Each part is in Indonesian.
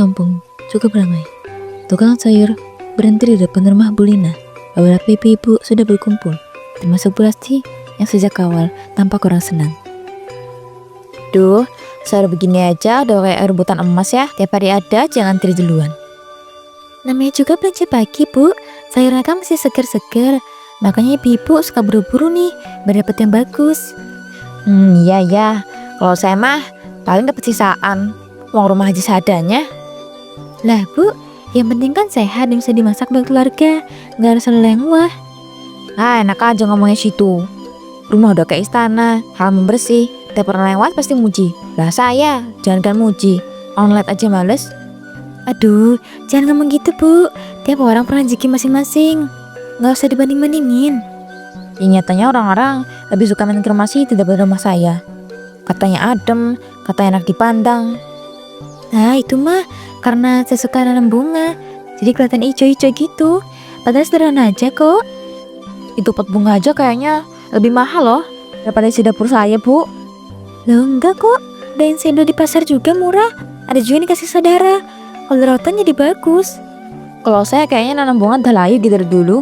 kampung cukup ramai. Tukang sayur berhenti di depan rumah Bu Lina. Beberapa ibu-ibu sudah berkumpul, termasuk Bu Lasti yang sejak awal tampak kurang senang. Duh, sayur begini aja udah kayak rebutan emas ya. Tiap hari ada, jangan antri duluan. Namanya juga belanja pagi, Bu. Sayurnya kan masih segar-segar. Makanya ibu-ibu suka buru-buru nih, biar dapet yang bagus. Iya ya. Kalau saya mah paling dapet sisaan. Uang rumah aja seadanya. Lah, Bu, yang penting kan sehat dan bisa dimasak buat keluarga. Nggak harus selalu yang wah. Enak aja ngomongnya situ. Rumah udah kayak istana, halaman bersih. Tiap orang lewat pasti muji. Lah saya, jangankan muji, online aja males. Aduh, jangan ngomong gitu, Bu. Tiap orang punya rezeki masing-masing. Nggak usah dibanding-bandingin. Ya, nyatanya orang-orang lebih suka main ke rumah sih daripada rumah saya. Katanya adem, katanya enak dipandang. Nah, itu mah karena saya suka nanam bunga. Jadi kelihatan hijau-hijau gitu. Padahal sederhana aja kok. Itu pot bunga aja kayaknya lebih mahal loh daripada isi dapur saya, Bu. Loh, enggak kok. Daun sendo di pasar juga murah. Ada juga yang dikasih saudara. Kalau rawatan jadi bagus. Kalau saya kayaknya nanam bunga udah layu gitu dari dulu.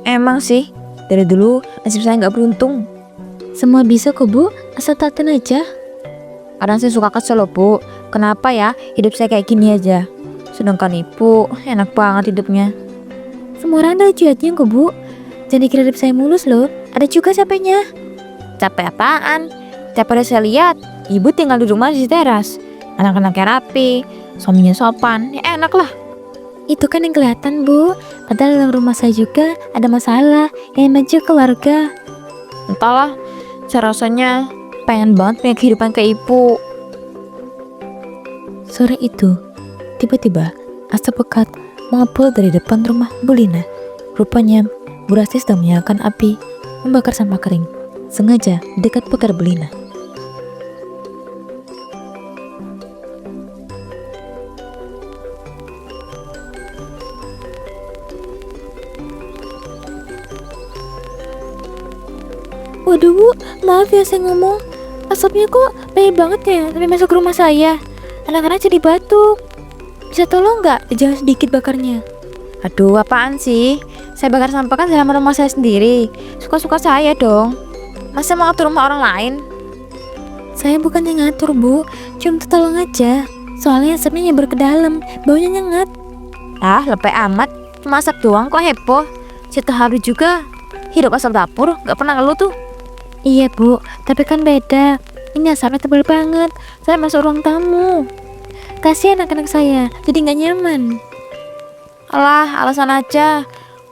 Emang sih, dari dulu nasib saya nggak beruntung. Semua bisa kok, Bu. Asal telaten aja. Kadang saya suka kesel loh, Bu. Kenapa ya hidup saya kayak gini aja? Sedangkan ibu enak banget hidupnya. Semua orang ada ujiannya kok, Bu. Jangan dikira hidup saya mulus loh. Ada juga capeknya. Capek apaan? Tiap hari saya lihat ibu tinggal di rumah di teras. Anak-anaknya rapi, suaminya sopan, ya enak lah. Itu kan yang kelihatan, Bu. Padahal dalam rumah saya juga ada masalah yang maju keluarga. Entahlah, saya rasanya pengen banget punya kehidupan kayak ibu. Sore itu, tiba-tiba asap pekat mengepul dari depan rumah Bu Lina. Rupanya, Bu Lasti sedang menyalakan api membakar sampah kering, sengaja di dekat pagar Bu Lina. Waduh, Bu, maaf ya saya ngomong. Asapnya kok banyak banget ya sampai masuk ke rumah saya. Anak-anak jadi batuk. Bisa tolong nggak jangan sedikit bakarnya? Aduh, apaan sih? Saya bakar sampah kan dalam rumah saya sendiri. Suka-suka saya dong. Masa mau atur rumah orang lain? Saya bukannya ngatur, Bu. Cuma tolong aja. Soalnya asapnya nyebar ke dalam, baunya nyengat. Ah, lepek amat. Cuma asap doang kok heboh. Setiap hari juga hidup asap dapur, gak pernah ngeluh tuh. Iya, Bu, tapi kan beda. Ini asapnya tebal banget. Saya masuk ruang tamu. Kasihan anak-anak saya, jadi nggak nyaman. Alah, alasan aja.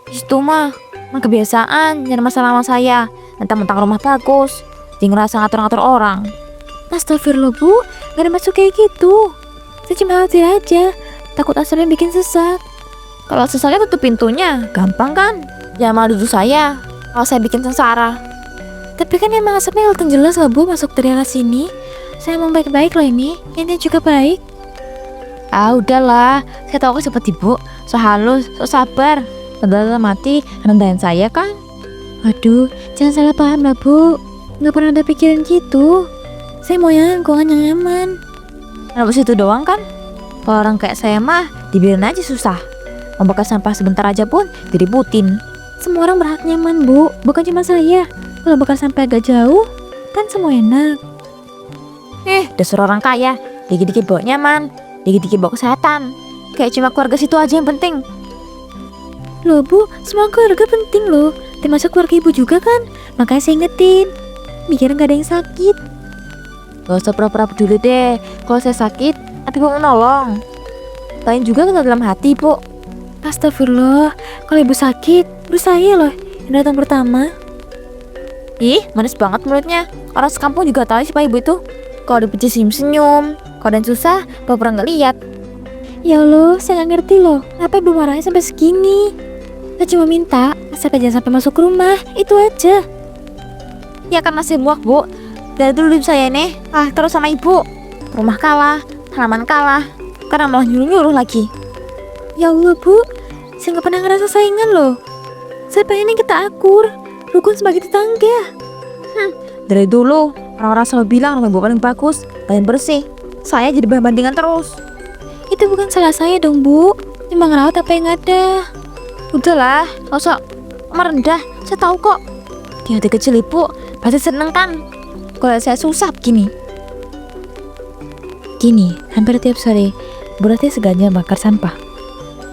Itu mah kebiasaan nyari masalah sama saya. Mentang-mentang rumah bagus, jadi ngerasa ngatur-ngatur orang. Astagfirullah, Bu, gak ada masuk kayak gitu. Saya cuma khawatir aja, takut asapnya bikin sesak. Kalau sesaknya tutup pintunya, gampang kan? Jangan malah duduk saya kalau saya bikin sengsara. Tapi kan emang asapnya kelihatan jelas lah, Bu, masuk dari arah sini. Saya emang baik-baik loh ini juga baik. Ah, udahlah, saya tahu kok seperti ibu, so halus, so sabar. Padahal mati rendahin saya kan. Aduh, jangan salah paham lah, Bu. Gak pernah ada pikiran gitu. Saya mau yang lingkungan yang nyaman. Kenapa situ doang kan? Kalau orang kayak saya mah dibiarin aja susah. Membakar sampah sebentar aja pun diributin. Semua orang berhak nyaman, Bu, bukan cuma saya. Kalau bakar sampai agak jauh, kan semua enak. Dasar orang kaya, dikit-dikit bawa nyaman, dikit-dikit bawa kesehatan. Kayak cuma keluarga situ aja yang penting. Loh, Bu, semua keluarga penting loh. Termasuk keluarga Ibu juga kan. Makanya saya ingetin, biar gak ada yang sakit. Gak usah pura-pura peduli deh. Kalau saya sakit, tapi Ibu menolong. Lain juga kalau dalam hati, Bu. Astagfirullah, kalau Ibu sakit, baru saya loh yang datang pertama. Ih, manis banget mulutnya. Orang sekampung juga tahu sih Pak Ibu itu. Kalau dipuji senyum-senyum, kalau dan susah, pura-pura nggak lihat. Ya Allah, saya nggak ngerti loh. Kenapa Ibu marahnya sampai segini? Saya cuma minta, asal jangan sampai masuk ke rumah, itu aja. Ya kan masih muak, Bu. Dari dulu hidup saya nih, terus sama Ibu. Rumah kalah, halaman kalah, karena malah nyuruh-nyuruh lagi. Ya Allah, Bu, saya nggak pernah ngerasa saingan loh. Saya pengennya kita akur, rukun sebagai tetangga. Dari dulu orang-orang selalu bilang rumah Ibu paling bagus, paling bersih. Saya jadi bahan bandingan terus. Itu bukan salah saya dong, Bu. Cuma ngerawat apa yang ada. Udahlah, gak usah merendah. Saya tahu kok. Di hati kecil ibu pasti seneng kan kalau saya susah begini. Kini, hampir tiap sore, Bu Rasti sengaja bakar sampah.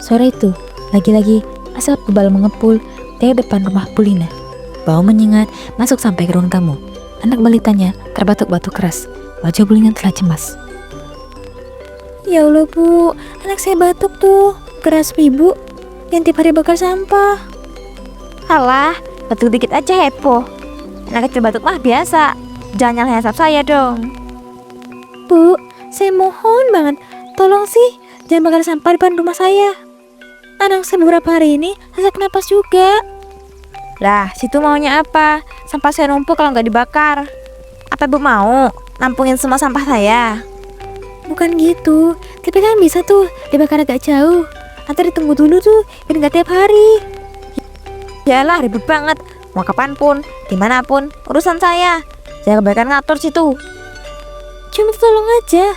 Sore itu, lagi-lagi asap tebal mengepul dari depan rumah Bu Lina. Bau menyengat masuk sampai ke ruang tamu. Anak balitanya terbatuk-batuk keras. Wajah Bu Lina telah cemas. Ya Allah, Bu, anak saya batuk tuh. Keras Ibu yang tiap hari bakar sampah. Alah, batuk dikit aja heboh. Anak kecil batuk mah biasa. Jangan nyalahin asap saya dong. Bu, saya mohon banget, tolong sih jangan bakar sampah di depan rumah saya. Anak saya beberapa hari ini sesak napas juga. Lah, situ maunya apa? Sampah saya numpuk kalau nggak dibakar. Apa ibu mau nampungin semua sampah saya? Bukan gitu, tapi kan bisa tuh dibakar agak jauh. Atau ditunggu dulu tuh, biar nggak tiap hari. Yalah, ribet banget. Mau kapanpun, dimanapun, urusan saya. Saya kebaikan ngatur situ. Cuma tolong aja.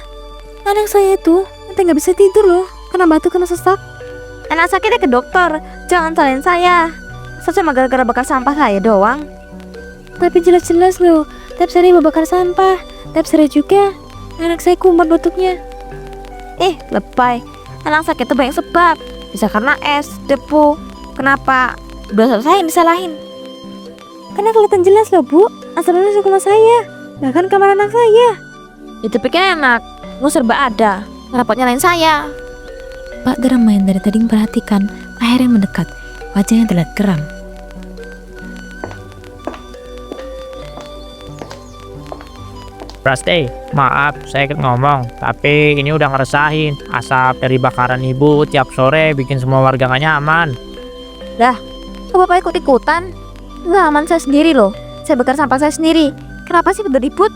Anak saya tuh nanti nggak bisa tidur loh, karena batuk kena sesak. Anak sakitnya ke dokter, jangan salahin saya. Saya cuma gara-gara bakar sampah saya doang. Tapi jelas-jelas loh, tiap hari bakar sampah. Tiap hari juga anak saya kumat batuknya. Lebay. Anak sakit itu banyak sebab. Bisa karena es, debu. Kenapa? Udah saya yang disalahin. Karena kelihatan jelas loh, Bu. Asalnya masuk rumah saya, bahkan kamar anak saya. Itu pikir enak. Mau serba ada. Kenapa nyalain saya? Pak Derma yang dari tadi memperhatikan akhirnya mendekat. Wajahnya terlihat geram. Rasti, maaf saya ikut ngomong, tapi ini udah ngeresahin. Asap dari bakaran ibu tiap sore bikin semua warga gak nyaman. Kok bapak ikut-ikutan? Nggak aman saya sendiri loh. Saya bakar sampah saya sendiri. Kenapa sih pada ribut?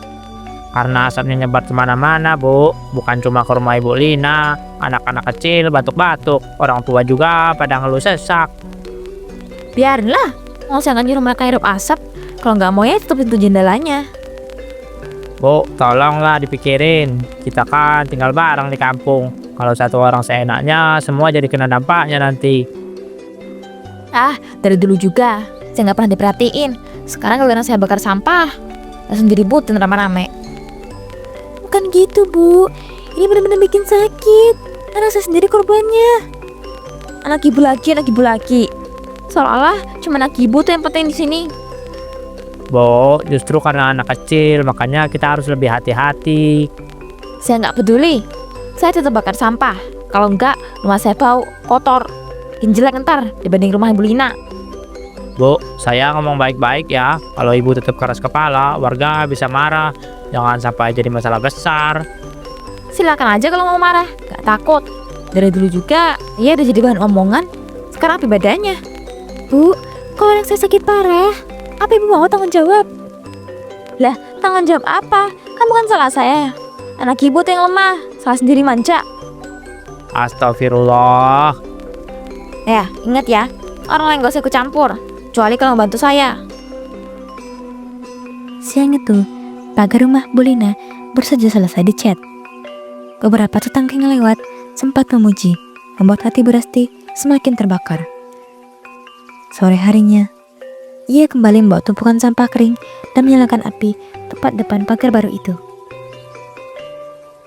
Karena asapnya nyebar kemana-mana, Bu. Bukan cuma ke rumah Ibu Lina. Anak-anak kecil batuk-batuk. Orang tua juga pada ngeluh sesak. Biarinlah. Mau saya nggak nyuruh mereka hirup asap. Kalau nggak mau ya tutup pintu jendelanya. Bu, tolonglah dipikirin. Kita kan tinggal bareng di kampung. Kalau satu orang seenaknya, semua jadi kena dampaknya nanti. Dari dulu juga saya nggak pernah diperhatiin. Sekarang giliran saya bakar sampah, langsung diributin rame-rame. Bukan gitu, Bu. Ini benar-benar bikin sakit. Anak saya sendiri korbannya. Anak ibu lagi. Seolah-olah cuma anak ibu tuh yang penting di sini. Bu, justru karena anak kecil, makanya kita harus lebih hati-hati. Saya nggak peduli. Saya tetap bakar sampah. Kalau enggak, rumah saya bau, kotor, jelek ntar dibanding rumah Ibu Lina. Bu, saya ngomong baik-baik ya. Kalau ibu tetap keras kepala, warga bisa marah. Jangan sampai jadi masalah besar. Silakan aja kalau mau marah, nggak takut. Dari dulu juga, ia udah jadi bahan omongan. Sekarang apa bedanya? Bu, kalau anak saya sakit parah, apa Ibu mau tanggung jawab? Lah, tanggung jawab apa? Kan bukan salah saya. Anak ibu tuh yang lemah, salah sendiri manja. Astagfirullah. Ya, ingat ya, orang lain gak usah ikut campur. Kecuali kalau bantu saya. Siang itu, pagar rumah Bu Lina baru saja selesai dicat. Beberapa tetangga yang lewat sempat memuji, membuat hati Bu Rasti semakin terbakar. Sore harinya, ia kembali membawa tumpukan sampah kering dan menyalakan api tepat depan pagar baru itu.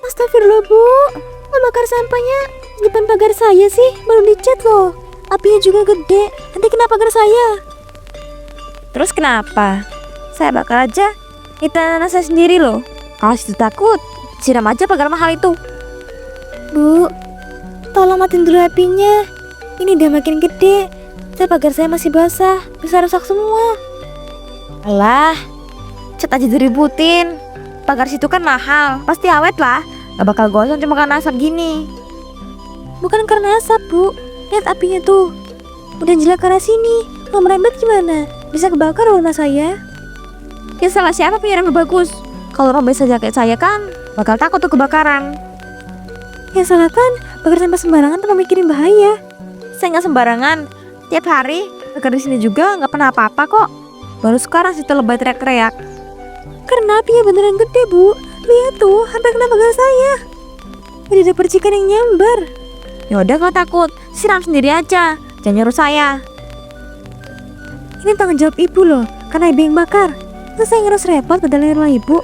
Astagfirullah, Bu, membakar sampahnya di depan pagar saya sih, baru dicat loh. Apinya juga gede, nanti kena pagar saya. Terus kenapa? Saya bakal aja itu anak saya sendiri loh. Kalau situ takut, siram aja pagar mahal itu. Bu, tolong matiin dulu apinya. Ini udah makin gede. Pagar saya masih basah, bisa rusak semua. Alah, cat aja diributin. Pagar situ kan mahal, pasti awet lah. Gak bakal gosong cuma karena asap gini. Bukan karena asap, Bu. Lihat apinya tuh. Udah jelek karena sini. Mau merembet gimana? Bisa kebakar loh rumah saya. Ya salah siapa punya rem bagus? Kalau orang biasa kayak saya kan bakal takut tuh kebakaran. Ya salah kan, bakar sampah sembarangan tanpa mikirin bahaya. Saya nggak sembarangan. Tiap hari bakar di sini juga nggak pernah apa-apa kok. Baru sekarang situ lebay teriak-teriak. Karena apinya beneran gede, Bu. Lihat tuh, hampir kena pagar saya. Udah ada percikan yang nyambar. Ya udah kalau takut, siram sendiri aja. Jangan nyuruh saya. Ini tanggung jawab ibu loh, karena ibu yang bakar. Terus saya harus repot ke dalam rumah ibu.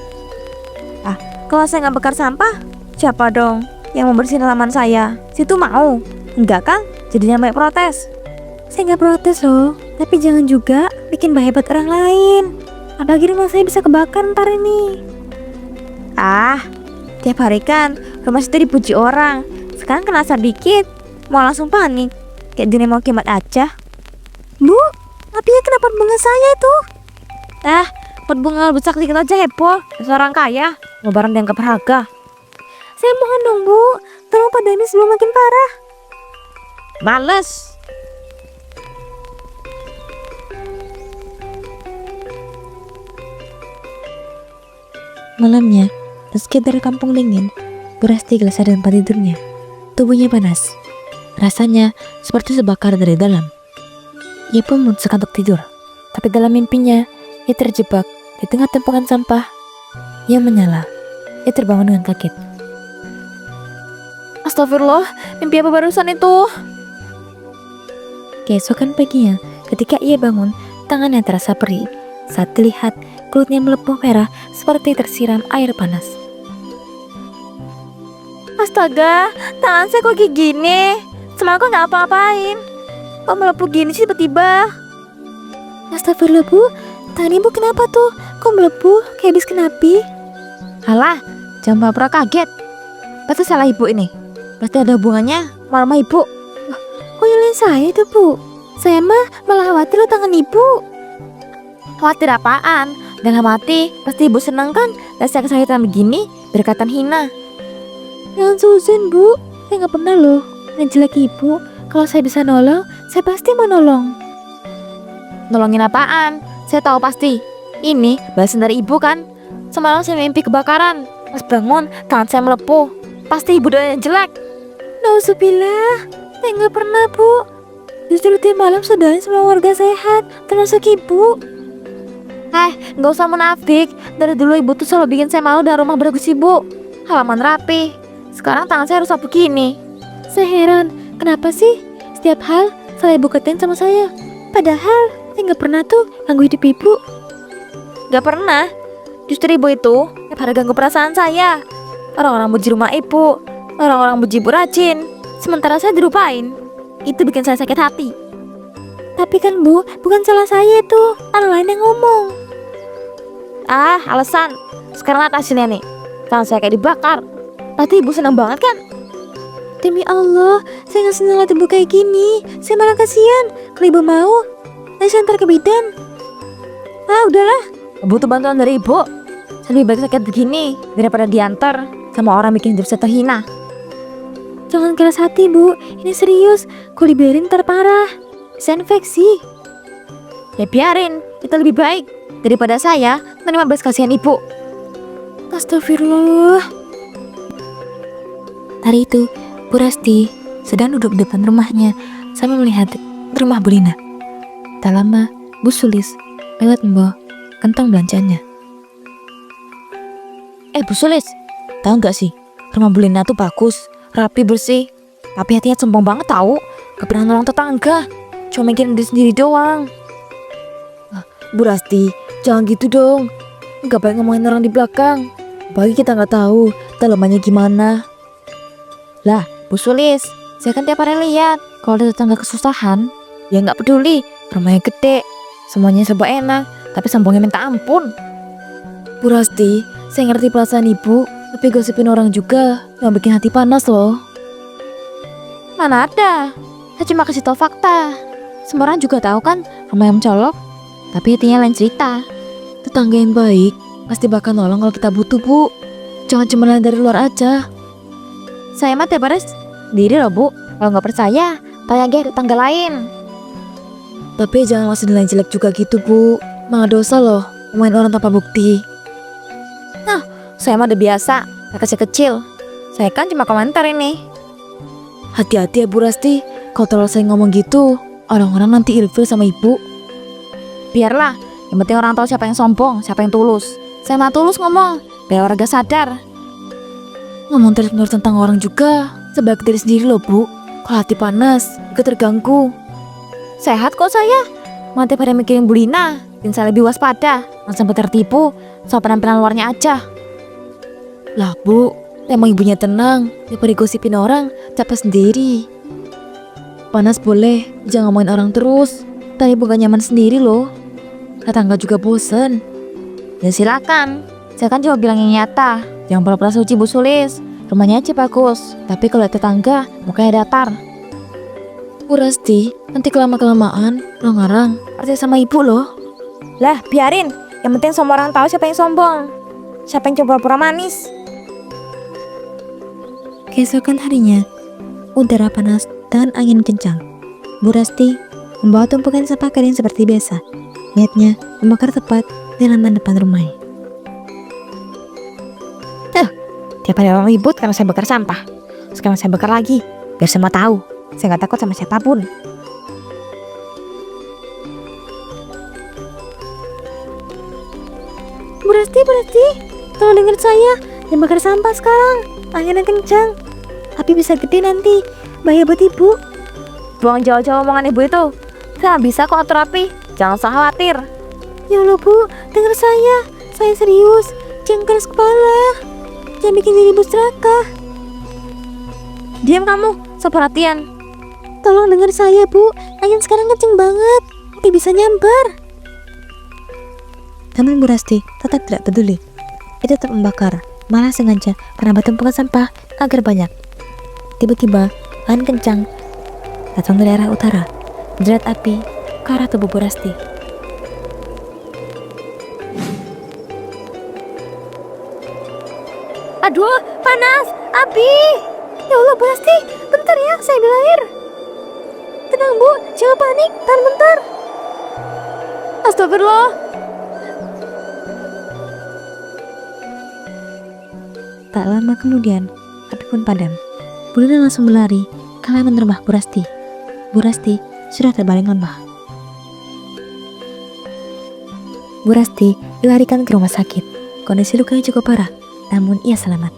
Kalau saya nggak bakar sampah, siapa dong yang membersihin halaman saya? Situ mau? Enggak kan? Jadinya banyak protes. Saya nggak protes loh, tapi jangan juga bikin bahaya buat orang lain. Apalagi rumah saya bisa kebakar ntar ini. Tiap hari kan rumah situ dipuji orang. Sekarang kena asap dikit, mau langsung panik. Kayak dunia mau kiamat aja. Bu, apinya kenapa bunga saya itu? Pot bunga besar dikit aja heboh. Seorang kaya, lebaran dianggap berharga. Saya mohon dong bu, tolong padami sebelum makin parah. Males. Malamnya, meski dari kampung dingin, Bu Rasti gelisah di tempat tidurnya. Tubuhnya panas. Rasanya seperti terbakar dari dalam. Ia pun memutuskan untuk tidur. Tapi dalam mimpinya, ia terjebak di tengah tumpukan sampah yang menyala. Ia terbangun dengan kaget. Astagfirullah, mimpi apa barusan itu? Keesokan paginya, ketika ia bangun, tangannya terasa perih saat dilihat kulitnya melepuh merah seperti tersiram air panas. Astaga, tangan saya kok kayak gini? Semalam kok nggak apa-apain. Kok melepuh gini sih tiba-tiba? Astagfirullah bu, tangan ibu kenapa tuh? Kok melepuh kayak habis kena api? Halah, jangan pura kaget. Pasti salah ibu ini. Pasti ada hubungannya sama ibu. Kok nyalain saya tuh bu? Saya mah malah khawatir loh tangan ibu. Khawatir apaan? Dalam hati, pasti ibu seneng kan? Dan saya kesakitan begini, berkatan hina. Jangan suzon bu, saya nggak pernah loh ngejelek ibu. Kalau saya bisa nolong, saya pasti mau nolong. Nolongin apaan? Saya tahu pasti. Ini balasan dari ibu kan? Semalam saya mimpi kebakaran. Pas bangun, tangan saya melepuh. Pasti ibu doa yang jelek. Nauzubillah, saya nggak pernah bu. Justru tiap malam sudahin semua warga sehat, termasuk ibu. Nggak usah munafik. Dari dulu ibu tuh selalu bikin saya malu dan rumah bagus ibu. Halaman rapi. Sekarang tangan saya rusak begini. Saya heran, kenapa sih setiap hal selalu ibu katain sama saya? Padahal saya nggak pernah tuh ganggu hidup ibu. Gak pernah. Justru ibu itu tiap hari ganggu perasaan saya. Orang-orang puji rumah ibu, orang-orang puji ibu rajin. Sementara saya dirupain. Itu bikin saya sakit hati. Tapi kan bu, bukan salah saya tuh, orang lain yang ngomong. Alasan. Sekarang lihat hasilnya nih. Tangan saya kayak dibakar. Pasti ibu senang banget kan? Demi Allah, saya nggak senang lihat ibu kayak gini. Saya malah kasihan. Kalau ibu mau, saya antar ke bidan. Udahlah. Butuh bantuan dari ibu. Saya lebih baik sakit begini daripada diantar sama orang bikin hidup saya terhina. Jangan keras hati bu, ini serius. Kalau dibiarin ntar parah, bisa infeksi. Ya biarin, itu lebih baik daripada saya menerima belas kasihan ibu. Astagfirullah. Hari itu, Bu Rasti sedang duduk di depan rumahnya sambil melihat rumah Bu Lina. Tak lama, Bu Sulis lewat membawa kantong belanjaannya. Bu Sulis, tahu nggak sih, rumah Bu Lina tuh bagus, rapi, bersih. Tapi hatinya sombong banget tahu, gak pernah nolong tetangga, cuma mikirin diri sendiri doang. Bu Rasti, jangan gitu dong. Gak baik ngomongin orang di belakang. Bagi kita nggak tahu dalamannya gimana. Lah, Bu Sulis, saya kan tiap hari lihat kalau ada tetangga kesusahan, ya nggak peduli, rumahnya gede, semuanya serba enak, tapi sombongnya minta ampun. Bu Rasti, saya ngerti perasaan ibu, tapi gosipin orang juga yang bikin hati panas loh. Mana ada, saya cuma kasih tahu fakta. Semua orang juga tahu kan rumah yang mencolok, tapi hatinya lain cerita. Tetangga yang baik pasti bakal nolong kalau kita butuh bu. Jangan cuma lihat dari luar aja. Saya mah tiap hari sendiri loh bu. Kalau nggak percaya, tanya aja tetangga lain. Tapi jangan langsung nilai jelek juga gitu bu. Malah dosa loh ngomongin orang tanpa bukti. Saya mah udah biasa, kecil-kecil. Saya kan cuma komentar ini. Hati-hati ya Bu Rasti, kalau terlalu sering ngomong gitu, orang-orang nanti ilfil sama ibu. Biarlah, yang penting orang tahu siapa yang sombong, siapa yang tulus. Saya mah tulus ngomong, biar warga sadar. Ngomong terus-menerus tentang orang juga sebagai diri sendiri loh Bu. Kalau hati panas, juga terganggu. Sehat kok saya. Mati pada mikirin Bu Lina. Dan saya lebih waspada. Jangan sampai tertipu soal penampilan luarnya aja. Lah Bu, emang ibunya tenang, daripada gosipin orang, capek sendiri. Panas boleh, jangan ngomongin orang terus. Tadi bukan nyaman sendiri loh. Tetangga juga bosen. Ya silakan. Saya kan cuma bilang yang nyata. Jangan pura-pura suci Bu Sulis. Rumahnya aja bagus. Tapi kalau tetangga, mukanya datar. Bu Rasti, nanti kelama-kelamaan, orang-orang percaya sama ibu loh. Lah biarin. Yang penting semua orang tahu siapa yang sombong. Siapa yang coba pura manis. Keesokan harinya, udara panas dan angin kencang. Bu Rasti membawa tumpukan sampah kering seperti biasa. Niatnya membakar tepat di lantai depan rumahnya. Tiap hari orang ribut karena saya bakar sampah. Sekarang saya bakar lagi. Biar semua tahu. Saya gak takut sama siapapun. Bu Rasti, tolong dengar saya. Yang bakar sampah sekarang. Anginnya kencang. Tapi bisa gede nanti. Bahaya buat ibu. Buang jauh-jauh omongan ibu itu. Saya bisa kok atur rapi. Jangan usah khawatir. Ya Allah Bu, dengar saya. Saya serius. Jangan keras kepala. Jangan bikin diri ibu serakah. Diam kamu, so perhatian. Tolong dengar saya Bu. Angin sekarang kenceng banget. Mungkin bisa nyambar. Namun Bu Rasti tetap tidak peduli. Dia tetap membakar. Malah sengaja menambah tumpukan sampah agar banyak. Tiba-tiba angin kencang datang dari arah utara. Menjerat api ke arah tubuh Bu Rasti. Aduh, panas, api. Ya Allah Bu Rasti, bentar ya, saya ambil air. Tenang Bu, jangan panik, tahan bentar. Astagfirullah. Tak lama kemudian, api pun padam. Bu Lina langsung berlari ke halaman rumah Bu Rasti. Bu Rasti sudah terbaring lemah. Bu Rasti dilarikan ke rumah sakit. Kondisi lukanya cukup parah, namun ia selamat.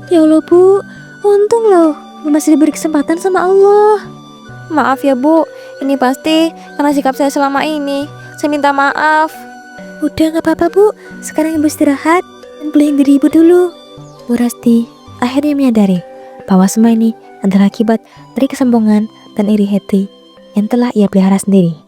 Ya Allah Bu, untung loh, Bu masih diberi kesempatan sama Allah. Maaf ya Bu, ini pasti karena sikap saya selama ini. Saya minta maaf. Udah gak apa-apa Bu, sekarang Ibu istirahat dan pulihin diri Ibu dulu. Bu Rasti akhirnya menyadari bahwa semua ini adalah akibat dari kesombongan dan iri hati yang telah ia pelihara sendiri.